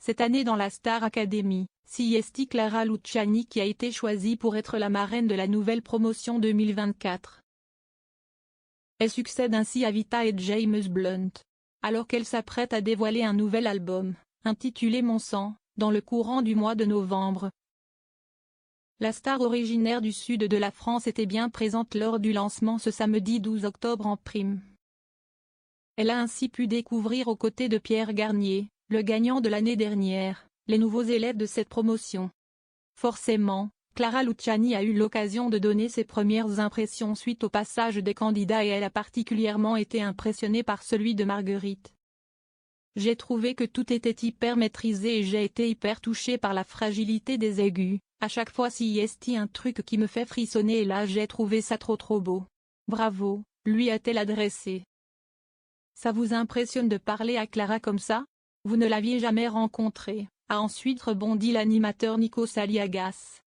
Cette année dans la Star Academy, c'est Clara Luciani qui a été choisie pour être la marraine de la nouvelle promotion 2024. Elle succède ainsi à Vita et James Blunt, alors qu'elle s'apprête à dévoiler un nouvel album, intitulé Mon sang, dans le courant du mois de novembre. La star originaire du sud de la France était bien présente lors du lancement ce samedi 12 octobre en prime. Elle a ainsi pu découvrir aux côtés de Pierre Garnier, le gagnant de l'année dernière, les nouveaux élèves de cette promotion. Forcément, Clara Luciani a eu l'occasion de donner ses premières impressions suite au passage des candidats et elle a particulièrement été impressionnée par celui de Marguerite. J'ai trouvé que tout était hyper maîtrisé et j'ai été hyper touchée par la fragilité des aigus, à chaque fois c'est un truc qui me fait frissonner et là j'ai trouvé ça trop beau. Bravo, lui a-t-elle adressé. Ça vous impressionne de parler à Clara comme ça? Vous ne l'aviez jamais rencontrée, a ensuite rebondi l'animateur Nikos Aliagas.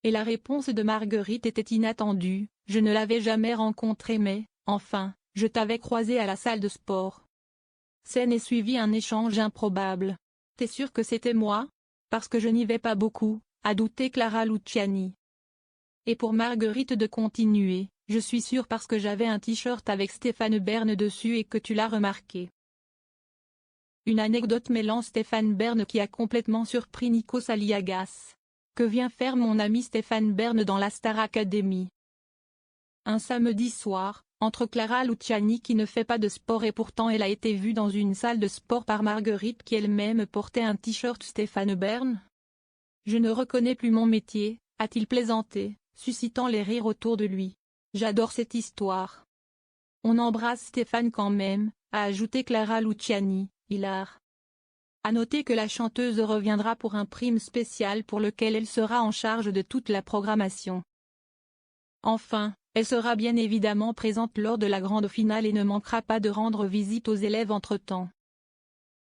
Et la réponse de Marguerite était inattendue, je ne l'avais jamais rencontrée mais, enfin, je t'avais croisé à la salle de sport. Scène et suivit un échange improbable. T'es sûr que c'était moi? Parce que je n'y vais pas beaucoup, a douté Clara Luciani. Et pour Marguerite de continuer, je suis sûre parce que j'avais un t-shirt avec Stéphane Bern dessus et que tu l'as remarqué. Une anecdote mêlant Stéphane Bern qui a complètement surpris Nikos Aliagas. Que vient faire mon ami Stéphane Bern dans la Star Academy? Un samedi soir, entre Clara Luciani qui ne fait pas de sport et pourtant elle a été vue dans une salle de sport par Marguerite qui elle-même portait un t-shirt Stéphane Bern. Je ne reconnais plus mon métier, a-t-il plaisanté, suscitant les rires autour de lui. J'adore cette histoire. On embrasse Stéphane quand même, a ajouté Clara Luciani, hilar. À noter que la chanteuse reviendra pour un prime spécial pour lequel elle sera en charge de toute la programmation. Enfin, elle sera bien évidemment présente lors de la grande finale et ne manquera pas de rendre visite aux élèves entre-temps.